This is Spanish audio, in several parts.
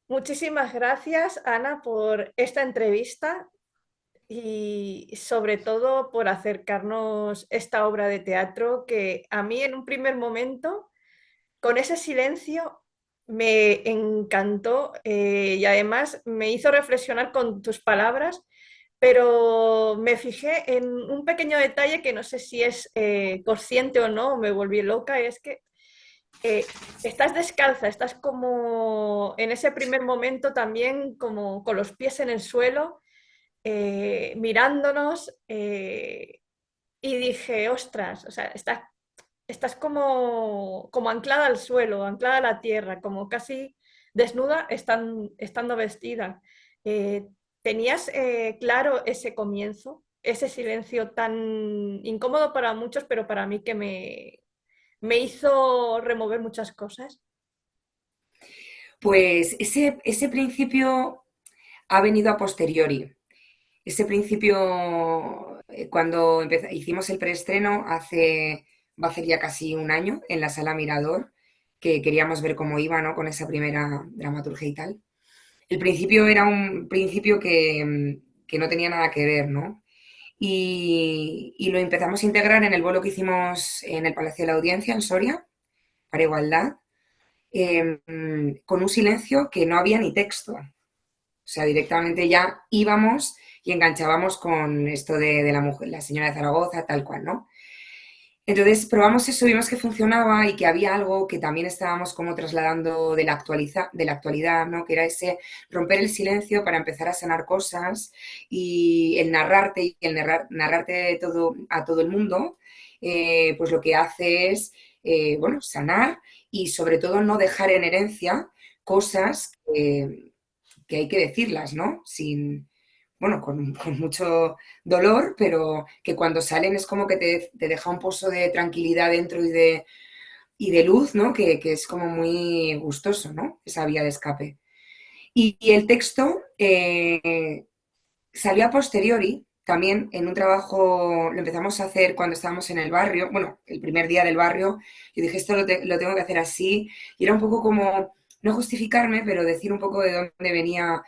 Muchísimas gracias, Ana, por esta entrevista y sobre todo por acercarnos esta obra de teatro que a mí en un primer momento, con ese silencio, me encantó y además me hizo reflexionar con tus palabras, pero me fijé en un pequeño detalle que no sé si es consciente o no, me volví loca, es que estás descalza, estás como en ese primer momento también como con los pies en el suelo, mirándonos y dije, ostras, o sea, estás como anclada al suelo, anclada a la tierra, como casi desnuda estando vestida. Eh, ¿Tenías claro ese comienzo, ese silencio tan incómodo para muchos, pero para mí que me hizo remover muchas cosas? Pues ese principio ha venido a posteriori. Ese principio, cuando hicimos el preestreno, va a ser ya casi un año en la Sala Mirador, que queríamos ver cómo iba, ¿no? Con esa primera dramaturgia y tal. El principio era un principio que no tenía nada que ver, ¿no? Y lo empezamos a integrar en el bolo que hicimos en el Palacio de la Audiencia, en Soria, para Igualdad, con un silencio que no había ni texto. O sea, directamente ya íbamos y enganchábamos con esto de la mujer, la señora de Zaragoza, tal cual, ¿no? Entonces probamos eso, vimos que funcionaba y que había algo que también estábamos como trasladando de la actualidad, ¿no? Que era ese romper el silencio para empezar a sanar cosas y el narrarte y el narrarte todo, a todo el mundo, pues lo que hace es, bueno, sanar y sobre todo no dejar en herencia cosas que hay que decirlas, ¿no? Sin, bueno, con mucho dolor, pero que cuando salen es como que te deja un pozo de tranquilidad dentro y de luz, ¿no? Que es como muy gustoso, ¿no? Esa vía de escape. Y el texto salió a posteriori, también en un trabajo, lo empezamos a hacer cuando estábamos en el barrio, bueno, el primer día del barrio, y dije, esto lo tengo que hacer así, y era un poco como, no justificarme, pero decir un poco de dónde venía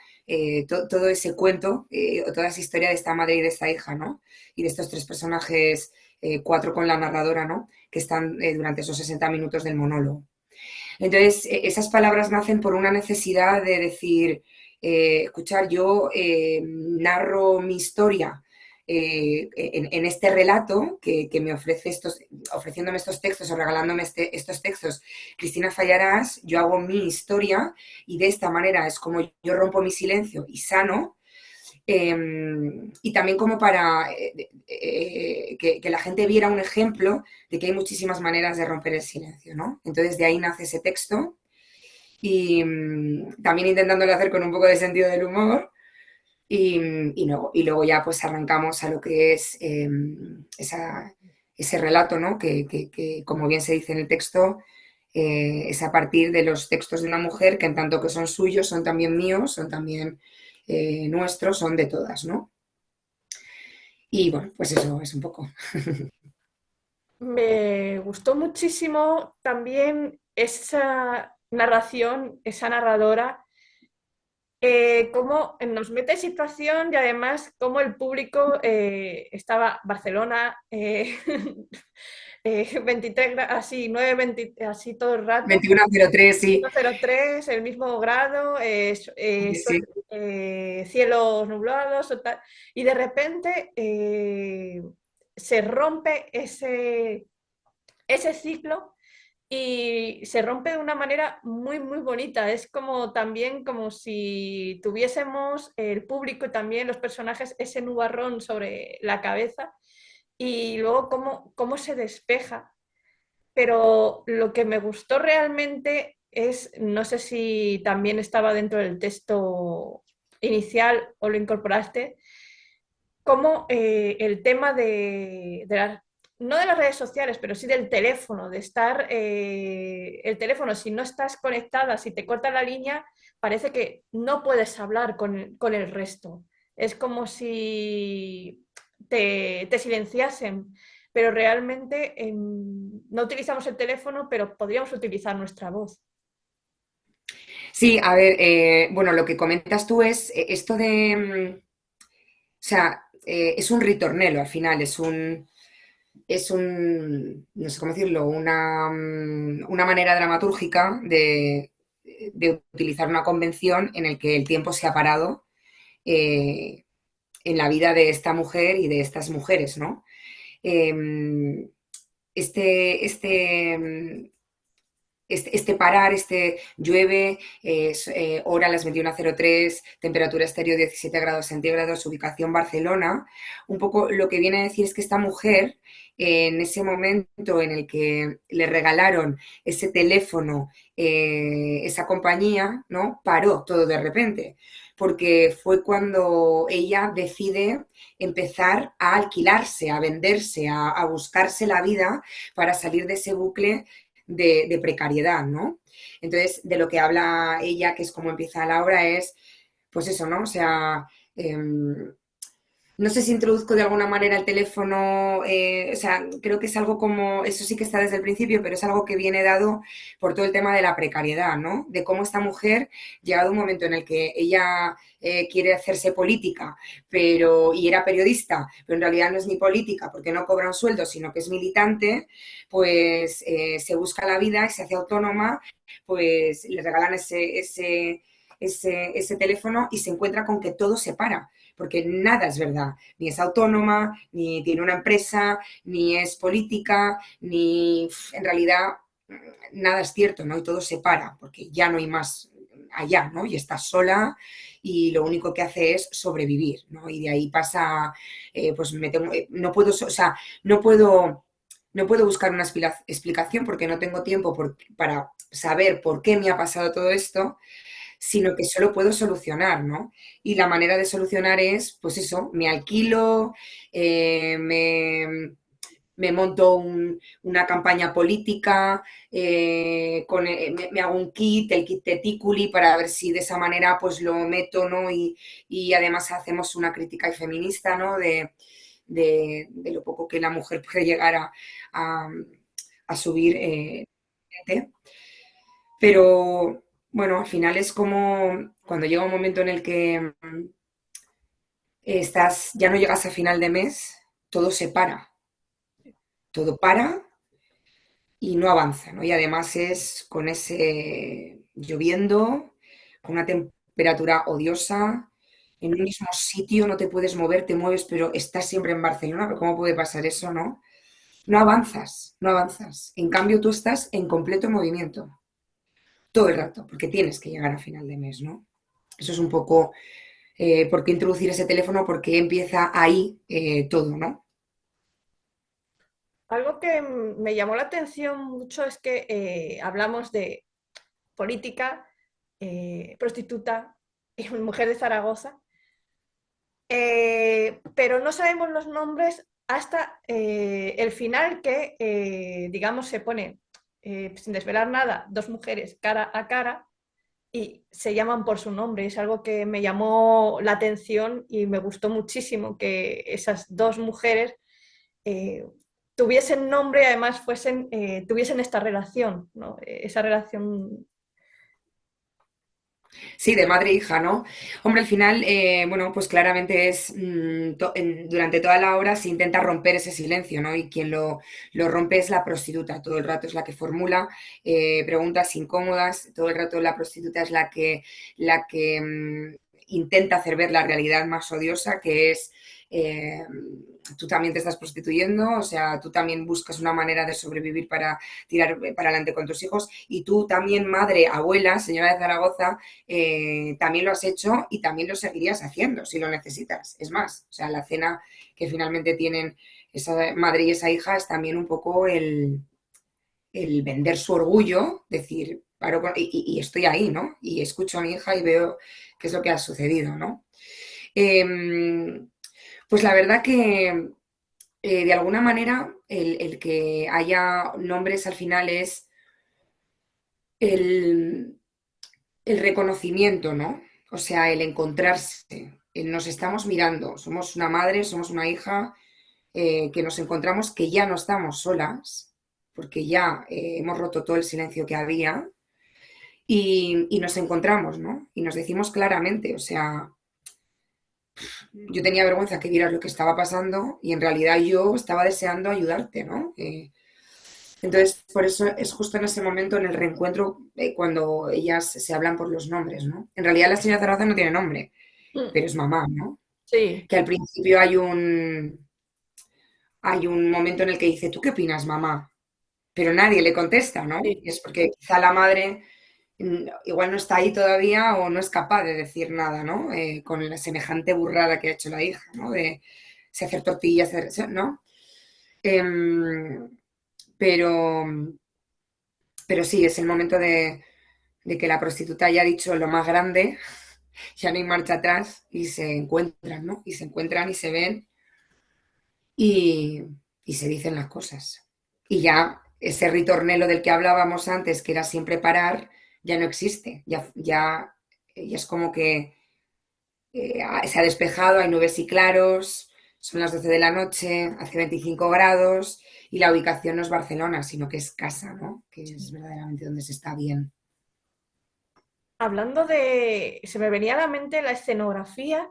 todo ese cuento, o toda esa historia de esta madre y de esta hija, ¿no? Y de estos tres personajes, cuatro con la narradora, ¿no? Que están durante esos 60 minutos del monólogo. Entonces, esas palabras nacen por una necesidad de decir, escuchar, yo narro mi historia en este relato que me ofrece ofreciéndome estos textos o regalándome estos textos, Cristina Fallarás, yo hago mi historia y de esta manera es como yo rompo mi silencio y sano, y también como para que la gente viera un ejemplo de que hay muchísimas maneras de romper el silencio, ¿no? Entonces de ahí nace ese texto y también intentándolo hacer con un poco de sentido del humor y luego ya pues arrancamos a lo que es ese relato, ¿no? Que, como bien se dice en el texto, es a partir de los textos de una mujer que en tanto que son suyos, son también míos, son también nuestros, son de todas, ¿no? Y bueno, pues eso es un poco. Me gustó muchísimo también esa narración, esa narradora, cómo nos mete en situación y además cómo el público estaba Barcelona, 23 así, 9, 20, así todo el rato, 21:03, sí. 103, el mismo grado, Sí, sí. cielos nublados y de repente se rompe ese ciclo y se rompe de una manera muy, muy bonita. Es como también como si tuviésemos el público y también los personajes ese nubarrón sobre la cabeza y luego cómo se despeja. Pero lo que me gustó realmente es, no sé si también estaba dentro del texto inicial o lo incorporaste, como el tema no de las redes sociales, pero sí del teléfono, de estar, el teléfono, si no estás conectada, si te corta la línea, parece que no puedes hablar con el resto. Es como si te silenciasen, pero realmente no utilizamos el teléfono, pero podríamos utilizar nuestra voz. Sí, a ver, bueno, lo que comentas tú es esto de, o sea, es un ritornello al final, no sé cómo decirlo, una manera dramatúrgica de utilizar una convención en el que el tiempo se ha parado eh, en la vida de esta mujer y de estas mujeres, ¿no? Eh, este parar, este llueve, hora a las 21:03, temperatura exterior 17 grados centígrados, ubicación Barcelona, un poco lo que viene a decir es que esta mujer, en ese momento en el que le regalaron ese teléfono, esa compañía, ¿no? Paró todo de repente, porque fue cuando ella decide empezar a alquilarse, a venderse, a buscarse la vida para salir de ese bucle de precariedad, ¿no? Entonces, de lo que habla ella, que es como empieza la obra, es, pues eso, ¿no? O sea, no sé si introduzco de alguna manera el teléfono, o sea, creo que es algo como, eso sí que está desde el principio, pero es algo que viene dado por todo el tema de la precariedad, ¿no? De cómo esta mujer, llegado un momento en el que ella quiere hacerse política, y era periodista, pero en realidad no es ni política porque no cobra un sueldo, sino que es militante, pues se busca la vida y se hace autónoma, pues le regalan ese teléfono y se encuentra con que todo se para porque nada es verdad, ni es autónoma, ni tiene una empresa, ni es política, ni en realidad nada es cierto, ¿no? Y todo se para, porque ya no hay más allá, ¿no? Y está sola y lo único que hace es sobrevivir, ¿no? Y de ahí pasa, pues me tengo, no puedo, o sea, no puedo no puedo buscar una explicación porque no tengo tiempo para saber por qué me ha pasado todo esto, sino que solo puedo solucionar, ¿no? Y la manera de solucionar es, pues eso, me alquilo, me monto una campaña política, me hago un kit, el kit Teticuli, para ver si de esa manera pues lo meto, ¿no? Y además hacemos una crítica y feminista, ¿no? De lo poco que la mujer puede llegar a, a subir. Pero bueno, al final es como cuando llega un momento en el que ya no llegas a final de mes, todo se para, todo para y no avanza, ¿no? Y además es con ese lloviendo, con una temperatura odiosa, en un mismo sitio no te puedes mover, te mueves, pero estás siempre en Barcelona, pero ¿cómo puede pasar eso, no? No avanzas, no avanzas. En cambio, tú estás en completo movimiento todo el rato, porque tienes que llegar a final de mes, ¿no? Eso es un poco por qué introducir ese teléfono, porque empieza ahí todo, ¿no? Algo que me llamó la atención mucho es que hablamos de política, prostituta y mujer de Zaragoza, pero no sabemos los nombres hasta el final que, digamos, se ponen, sin desvelar nada, dos mujeres cara a cara y se llaman por su nombre. Es algo que me llamó la atención y me gustó muchísimo que esas dos mujeres eh, tuviesen nombre y además tuviesen esta relación, ¿no? Esa relación. Sí, de madre e hija, ¿no? Hombre, al final, bueno, pues claramente durante toda la obra se intenta romper ese silencio, ¿no? Y quien lo rompe es la prostituta, todo el rato es la que formula preguntas incómodas, todo el rato la prostituta es la que intenta hacer ver la realidad más odiosa, que es eh, tú también te estás prostituyendo, o sea, tú también buscas una manera de sobrevivir para tirar para adelante con tus hijos, y tú también, madre, abuela, señora de Zaragoza, también lo has hecho y también lo seguirías haciendo si lo necesitas. Es más, o sea, la cena que finalmente tienen esa madre y esa hija es también un poco el vender su orgullo, decir, paro y estoy ahí, ¿no? Y escucho a mi hija y veo qué es lo que ha sucedido, ¿no? Eh, pues la verdad que de alguna manera el que haya nombres al final es el, el reconocimiento, ¿no? O sea, el encontrarse, el nos estamos mirando, somos una madre, somos una hija, que nos encontramos que ya no estamos solas, porque ya hemos roto todo el silencio que había y nos encontramos, ¿no? Y nos decimos claramente, o sea, yo tenía vergüenza que vieras lo que estaba pasando y en realidad yo estaba deseando ayudarte, ¿no? Entonces, por eso es justo en ese momento, en el reencuentro, cuando ellas se hablan por los nombres, ¿no? En realidad la señora Zaragoza no tiene nombre, Mm, pero es mamá, ¿no? sí, Que al principio hay un momento en el que dice, ¿tú qué opinas, mamá? Pero nadie le contesta, ¿no? sí. Y es porque quizá la madre igual no está ahí todavía o no es capaz de decir nada, ¿no? Con la semejante burrada que ha hecho la hija, ¿no? De se hacer tortillas, ¿no? Em, pero, pero sí, es el momento de que la prostituta haya dicho lo más grande, ya no hay marcha atrás y se encuentran, ¿no? Y se encuentran y se ven y, y se dicen las cosas. Y ya ese ritornelo del que hablábamos antes, que era siempre parar, ya no existe. Ya es como que se ha despejado, hay nubes y claros, son las 12 de la noche, hace 25 grados y la ubicación no es Barcelona, sino que es casa, ¿no? Que es verdaderamente donde se está bien. Hablando de, se me venía a la mente la escenografía,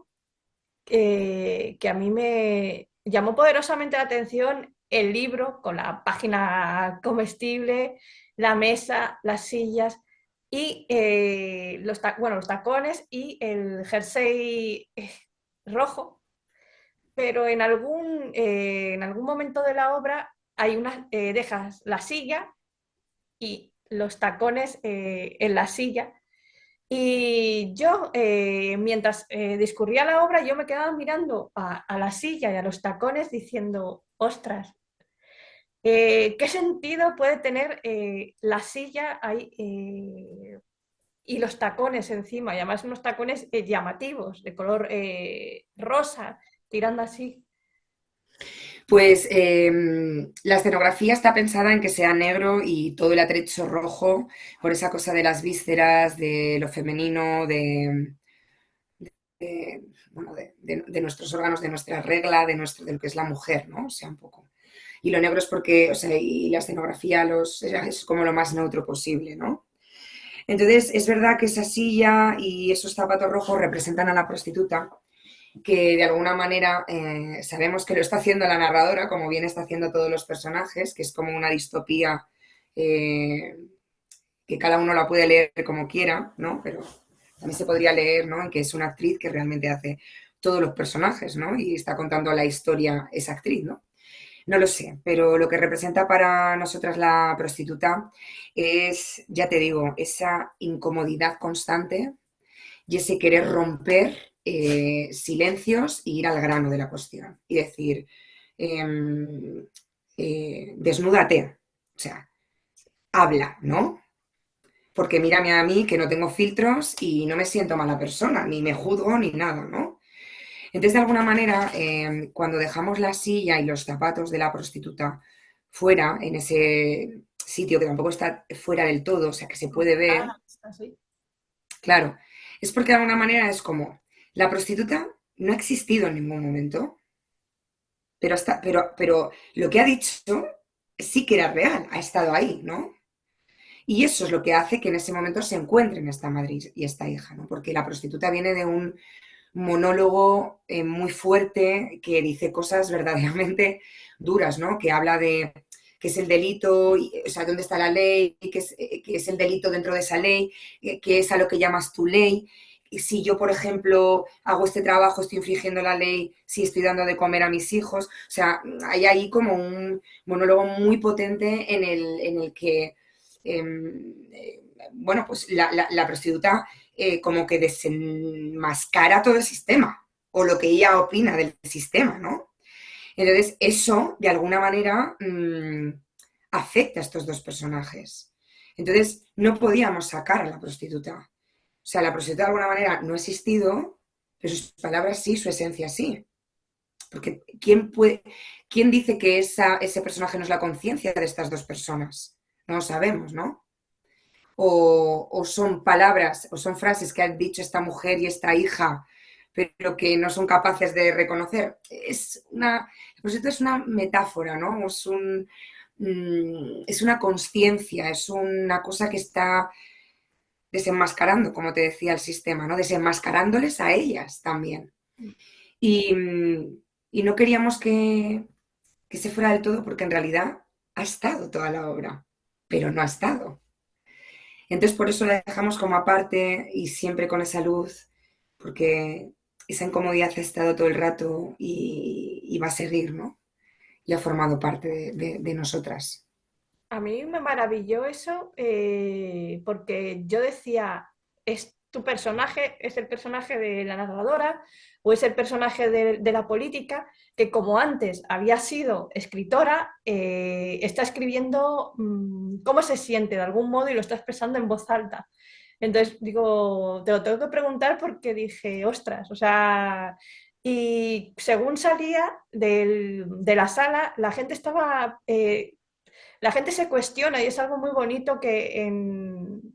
que a mí me llamó poderosamente la atención el libro con la página comestible, la mesa, las sillas y bueno, los tacones y el jersey rojo, pero en algún momento de la obra hay dejas la silla y los tacones en la silla. Y yo, mientras discurría la obra, yo me quedaba mirando a la silla y a los tacones diciendo, ostras, ¿qué sentido puede tener la silla ahí y los tacones encima? Y además unos tacones llamativos, de color rosa, tirando así. Pues la escenografía está pensada en que sea negro y todo el atrecho rojo, por esa cosa de las vísceras, de lo femenino, bueno, de nuestros órganos, de nuestra regla, de lo que es la mujer, ¿no? O sea, un poco. Y lo negro es porque, o sea, y la escenografía es como lo más neutro posible, ¿no? Entonces, es verdad que esa silla y esos zapatos rojos representan a la prostituta, que de alguna manera sabemos que lo está haciendo la narradora, como bien está haciendo todos los personajes, que es como una distopía eh, que cada uno la puede leer como quiera, ¿no? Pero también se podría leer, ¿no? En que es una actriz que realmente hace todos los personajes, ¿no? Y está contando la historia esa actriz, ¿no? No lo sé, pero lo que representa para nosotras la prostituta es, ya te digo, esa incomodidad constante y ese querer romper silencios y ir al grano de la cuestión y decir, eh, desnúdate, o sea, habla, ¿no? Porque mírame a mí que no tengo filtros y no me siento mala persona, ni me juzgo ni nada, ¿no? Entonces, de alguna manera, cuando dejamos la silla y los zapatos de la prostituta fuera, en ese sitio que tampoco está fuera del todo, o sea, que se puede ver, Así. claro, es porque de alguna manera es como, la prostituta no ha existido en ningún momento, pero lo que ha dicho sí que era real, ha estado ahí, ¿no? Y eso es lo que hace que en ese momento se encuentren esta madre y esta hija, ¿no? Porque la prostituta viene de un monólogo muy fuerte que dice cosas verdaderamente duras, ¿no? Que habla de qué es el delito, o sea, dónde está la ley, qué es el delito dentro de esa ley, qué es a lo que llamas tu ley. Y si yo, por ejemplo, hago este trabajo, estoy infringiendo la ley, si estoy dando de comer a mis hijos. O sea, hay ahí como un monólogo muy potente en el que, bueno, pues la prostituta como que desenmascara todo el sistema o lo que ella opina del sistema, ¿no? Entonces, eso, de alguna manera, afecta a estos dos personajes. Entonces, no podíamos sacar a la prostituta. O sea, la prostituta de alguna manera no ha existido, pero sus palabras sí, su esencia sí. Porque ¿quién dice que ese personaje no es la conciencia de estas dos personas? No lo sabemos, ¿no? O son palabras o son frases que ha dicho esta mujer y esta hija, pero que no son capaces de reconocer. Pues esto es una metáfora, ¿no? Es una conciencia, es una cosa que está desenmascarando, como te decía el sistema, ¿no? Desenmascarándoles a ellas también. Y, y no queríamos que se fuera del todo porque en realidad ha estado toda la obra, pero no ha estado. Entonces por eso la dejamos como aparte y siempre con esa luz, porque esa incomodidad ha estado todo el rato y va a seguir, ¿no? Y ha formado parte de nosotras. A mí me maravilló eso porque yo decía, ¿es tu personaje, es el personaje de la narradora o es el personaje de la política que como antes había sido escritora, está escribiendo cómo se siente de algún modo y lo está expresando en voz alta? Entonces digo, te lo tengo que preguntar porque dije, ostras, o sea, y según salía de la sala, la gente estaba... la gente se cuestiona y es algo muy bonito que en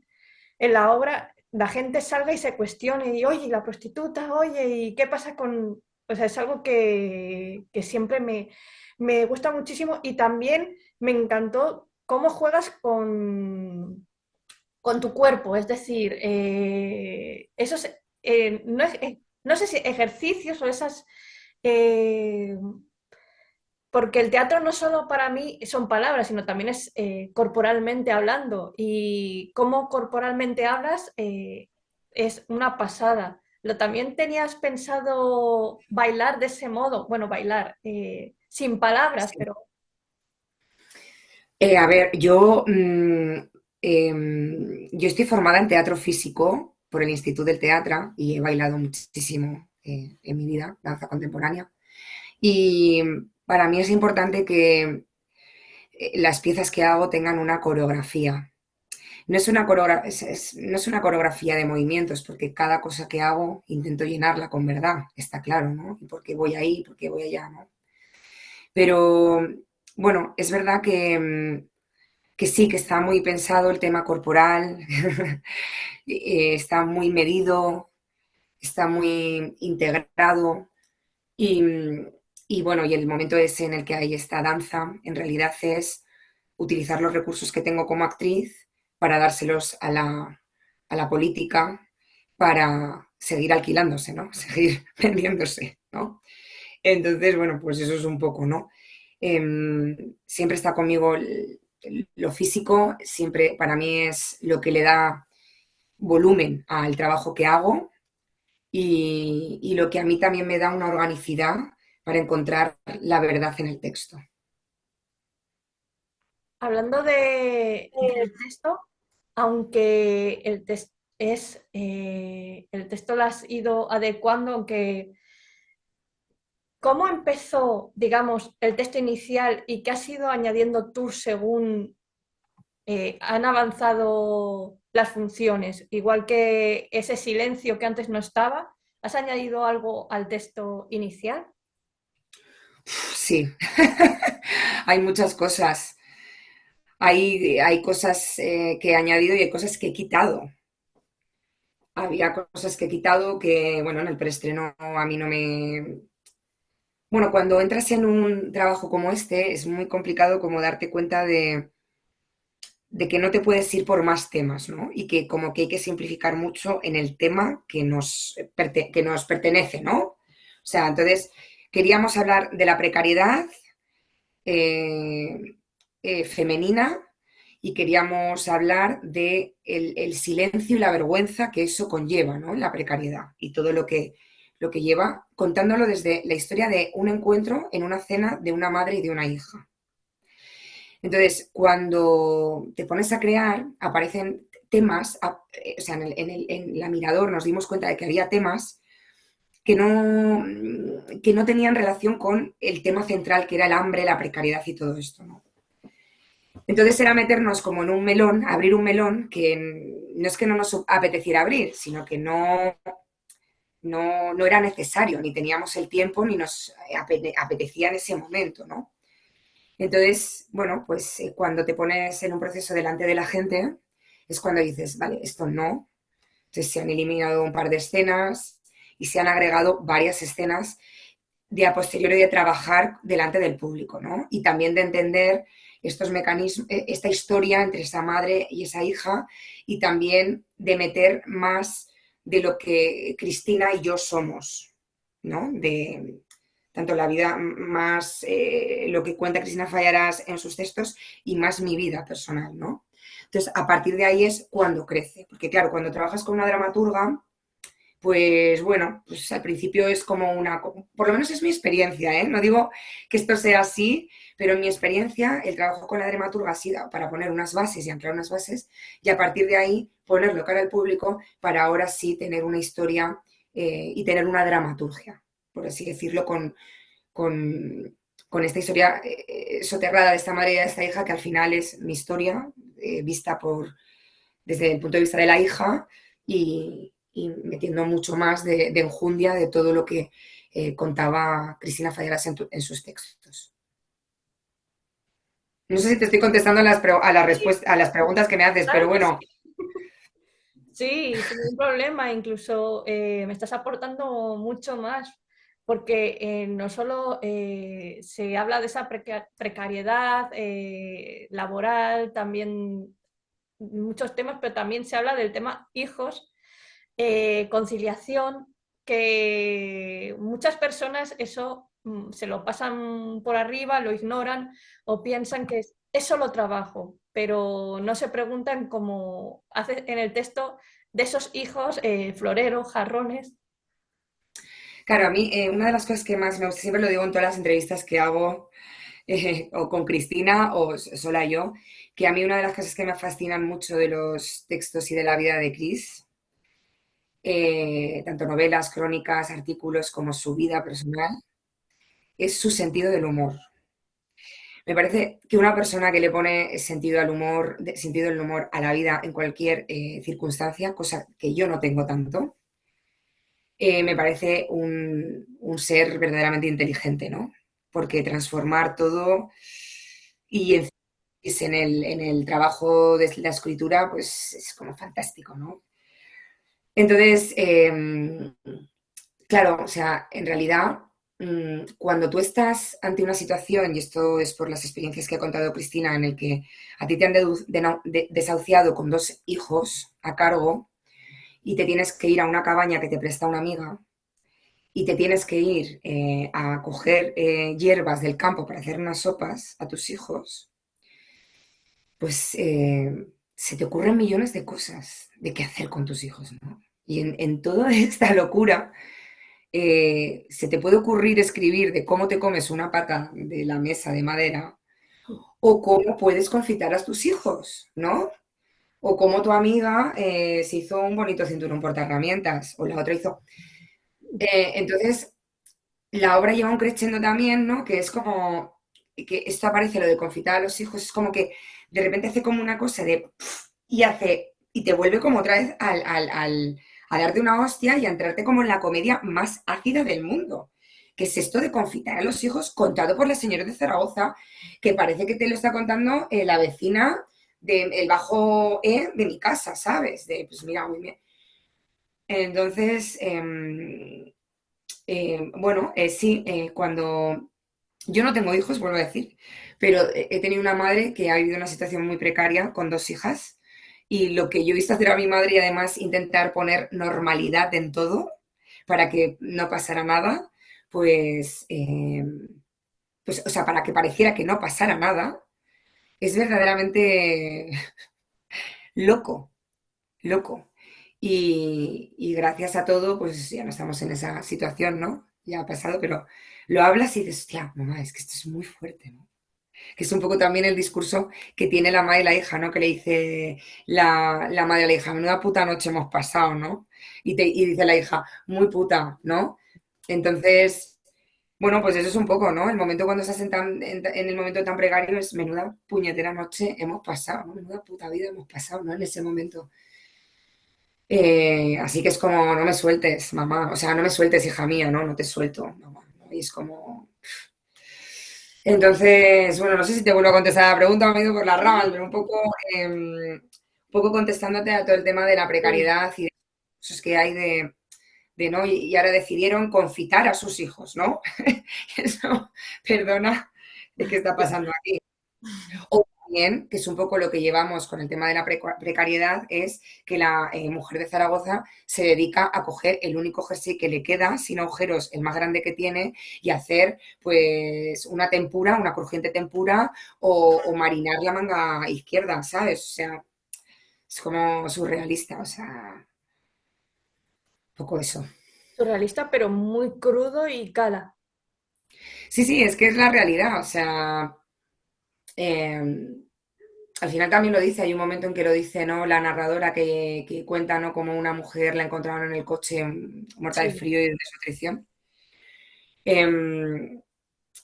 la obra la gente salga y se cuestione y oye, ¿y la prostituta, oye, ¿y qué pasa con...? O sea, es algo que siempre me gusta muchísimo y también me encantó cómo juegas con tu cuerpo, es decir, esos, no sé si ejercicios o esas... eh, porque el teatro no solo para mí son palabras, sino también es corporalmente hablando. Y cómo corporalmente hablas es una pasada. ¿También tenías pensado bailar de ese modo? Bueno, bailar sin palabras, Sí. pero A ver, yo estoy formada en teatro físico por el Instituto del Teatro y he bailado muchísimo en mi vida, danza contemporánea. Y para mí es importante que las piezas que hago tengan una coreografía. No es una coreografía de movimientos, porque cada cosa que hago intento llenarla con verdad, está claro, ¿no? Y por qué voy ahí, por qué voy allá, ¿no? Pero bueno, es verdad que sí, que está muy pensado el tema corporal, está muy medido, está muy integrado y, y bueno, y el momento ese en el que hay esta danza, en realidad es utilizar los recursos que tengo como actriz para dárselos a la política para seguir alquilándose, ¿no? Seguir vendiéndose, ¿no? Entonces, bueno, pues eso es un poco, ¿no? Siempre está conmigo lo físico, siempre para mí es lo que le da volumen al trabajo que hago y lo que a mí también me da una organicidad para encontrar la verdad en el texto. hablando del texto, aunque el texto lo has ido adecuando, aunque ¿cómo empezó, digamos, el texto inicial y qué has ido añadiendo tú según han avanzado las funciones? Igual que ese silencio que antes no estaba, ¿has añadido algo al texto inicial? Sí, hay muchas cosas. Hay cosas que he añadido y hay cosas que he quitado. Había cosas que he quitado que, bueno, en el preestreno a mí no me... Bueno, cuando entras en un trabajo como este es muy complicado como darte cuenta de que no te puedes ir por más temas, ¿no? Y que como que hay que simplificar mucho en el tema que nos pertenece, ¿no? O sea, entonces queríamos hablar de la precariedad eh, femenina y queríamos hablar de el silencio y la vergüenza que eso conlleva, ¿no? La precariedad y todo lo que lleva, contándolo desde la historia de un encuentro en una cena de una madre y de una hija. Entonces, cuando te pones a crear, aparecen temas, o sea, en la Mirador nos dimos cuenta de que había temas que no tenían relación con el tema central, que era el hambre, la precariedad y todo esto, ¿no? Entonces era meternos como en un melón, abrir un melón que no es que no nos apeteciera abrir, sino que no era necesario, ni teníamos el tiempo, ni nos apetecía en ese momento, ¿no? Entonces, bueno, pues cuando te pones en un proceso delante de la gente, es cuando dices, vale, esto no. Entonces se han eliminado un par de escenas y se han agregado varias escenas de a posteriori de trabajar delante del público, ¿no? Y también de entender estos mecanismos, esta historia entre esa madre y esa hija, y también de meter más de lo que Cristina y yo somos, ¿no? De tanto la vida más lo que cuenta Cristina Fallarás en sus textos y más mi vida personal, ¿no? Entonces, a partir de ahí es cuando crece, porque claro, cuando trabajas con una dramaturga, pues bueno, pues al principio es como una, por lo menos es mi experiencia, ¿eh? No digo que esto sea así, pero en mi experiencia el trabajo con la dramaturga ha sido para poner unas bases y anclar unas bases y a partir de ahí ponerlo cara al público para ahora sí tener una historia y tener una dramaturgia, por así decirlo, con esta historia soterrada de esta madre y de esta hija que al final es mi historia vista desde el punto de vista de la hija y metiendo mucho más de enjundia de todo lo que contaba Cristina Fallarás en sus textos. No sé si te estoy contestando a las preguntas que me haces, pero Claro que sí. bueno. Sí, sin ningún problema. Incluso me estás aportando mucho más, porque no solo se habla de esa precariedad laboral, también muchos temas, pero también se habla del tema hijos, conciliación, que muchas personas eso se lo pasan por arriba, lo ignoran o piensan que es solo trabajo, pero no se preguntan como hace en el texto de esos hijos floreros, jarrones. Claro, a mí una de las cosas que más me gusta, siempre lo digo en todas las entrevistas que hago, o con Cristina o sola yo, que a mí una de las cosas que me fascinan mucho de los textos y de la vida de Cris, tanto novelas, crónicas, artículos como su vida personal, es su sentido del humor. Me parece que una persona que le pone sentido al humor, sentido del humor a la vida en cualquier circunstancia, cosa que yo no tengo tanto, me parece un ser verdaderamente inteligente, ¿no? Porque transformar todo y en el trabajo de la escritura, pues es como fantástico, ¿no? Entonces, claro, o sea, en realidad, cuando tú estás ante una situación, y esto es por las experiencias que ha contado Cristina, en el que a ti te han desahuciado con dos hijos a cargo y te tienes que ir a una cabaña que te presta una amiga y te tienes que ir a coger hierbas del campo para hacer unas sopas a tus hijos, pues se te ocurren millones de cosas de qué hacer con tus hijos, ¿no? Y en toda esta locura se te puede ocurrir escribir de cómo te comes una pata de la mesa de madera o cómo puedes confitar a tus hijos, ¿no? O cómo tu amiga se hizo un bonito cinturón portaherramientas o la otra hizo... entonces, la obra lleva un crescendo también, ¿no? Que es como que esto aparece, lo de confitar a los hijos, es como que de repente hace como una cosa de... y hace... y te vuelve como otra vez a darte una hostia y a entrarte como en la comedia más ácida del mundo. Que es esto de confitar a los hijos contado por la señora de Zaragoza, que parece que te lo está contando la vecina del bajo E de mi casa, ¿sabes? De, pues mira, muy bien. Entonces, bueno, sí, cuando yo no tengo hijos, vuelvo a decir, pero he tenido una madre que ha vivido una situación muy precaria con dos hijas y lo que yo he visto hacer a mi madre y además intentar poner normalidad en todo para que no pasara nada, pues, pues, o sea, para que pareciera que no pasara nada, es verdaderamente loco, loco. Y gracias a todo, pues ya no estamos en esa situación, ¿no? Ya ha pasado, pero lo hablas y dices, hostia, mamá, es que esto es muy fuerte, ¿no? Que es un poco también el discurso que tiene la madre y la hija, ¿no? Que le dice la madre a la hija, menuda puta noche hemos pasado, ¿no? Y dice la hija, muy puta, ¿no? Entonces, bueno, pues eso es un poco, ¿no? El momento cuando estás en el momento tan precario es menuda puñetera noche hemos pasado, ¿no? Menuda puta vida hemos pasado, ¿no? En ese momento. Así que es como, no me sueltes, mamá. O sea, no me sueltes, hija mía, ¿no? No te suelto, mamá. ¿No? Y es como... Entonces, bueno, no sé si te vuelvo a contestar la pregunta, me he ido por las ramas, pero un poco contestándote a todo el tema de la Sí. precariedad y de los que hay de de no, y ahora decidieron confitar a sus hijos, ¿no? Eso, perdona, ¿qué está pasando aquí? O también, que es un poco lo que llevamos con el tema de la precariedad, es que la mujer de Zaragoza se dedica a coger el único jersey que le queda, sin agujeros, el más grande que tiene, y hacer pues una tempura, una crujiente tempura, o marinar la manga izquierda, ¿sabes? O sea, es como surrealista, o sea, un poco eso. Surrealista, pero muy crudo y cala. Sí, sí, es que es la realidad, o sea, eh, al final también lo dice, hay un momento en que lo dice, ¿no? La narradora que cuenta, ¿no? Como una mujer la encontraron en el coche muerta de Sí. frío y de desnutrición.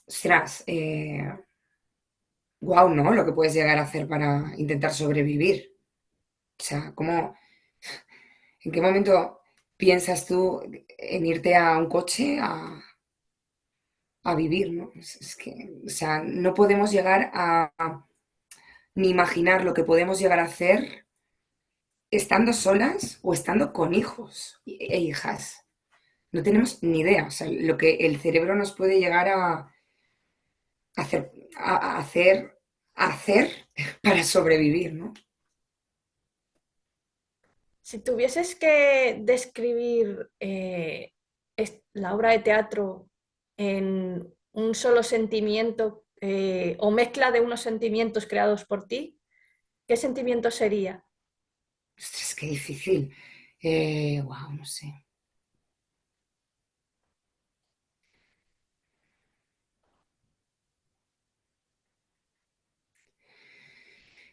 Ostras, wow, ¿no? Lo que puedes llegar a hacer para intentar sobrevivir. O sea, ¿en qué momento piensas tú en irte a un coche a vivir, ¿no? Es que, o sea, no podemos llegar a ni imaginar lo que podemos llegar a hacer estando solas o estando con hijos e hijas. No tenemos ni idea, o sea, lo que el cerebro nos puede llegar a hacer, a hacer para sobrevivir, ¿no? Si tuvieses que describir la obra de teatro en un solo sentimiento o mezcla de unos sentimientos creados por ti, ¿qué sentimiento sería? Ostras, qué difícil. Wow, no sé.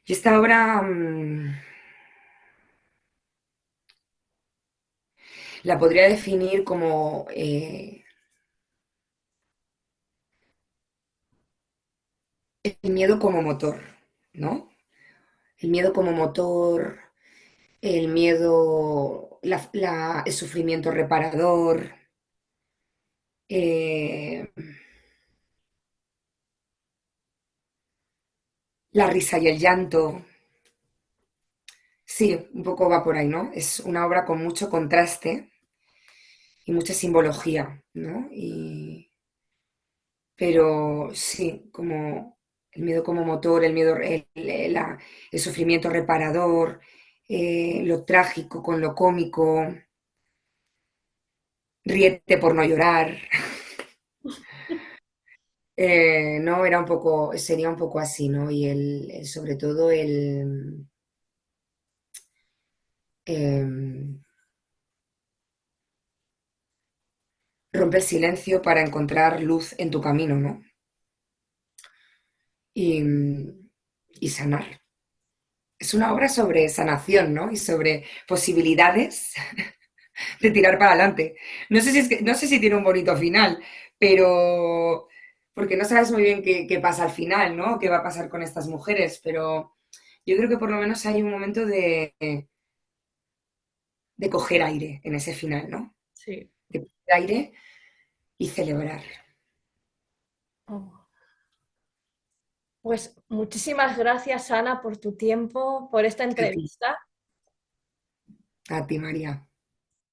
Y esta obra la podría definir como el miedo como motor, ¿no? El miedo como motor, el miedo, el sufrimiento reparador, eh, la risa y el llanto. Sí, un poco va por ahí, ¿no? Es una obra con mucho contraste y mucha simbología, ¿no? Pero sí, como el miedo como motor, el miedo, el sufrimiento reparador, lo trágico con lo cómico, ríete por no llorar. No, era un poco, sería un poco así, ¿no? Y sobre todo em, romper silencio para encontrar luz en tu camino, ¿no? Y, y sanar. Es una obra sobre sanación, ¿no? Y sobre posibilidades de tirar para adelante. No sé si, no sé si tiene un bonito final, pero porque no sabes muy bien qué pasa al final, ¿no? ¿Qué va a pasar con estas mujeres? Pero yo creo que por lo menos hay un momento de coger aire en ese final, ¿no? Sí. De coger aire y celebrar. Oh. Pues muchísimas gracias, Ana, por tu tiempo, por esta A ti, entrevista. a ti, María.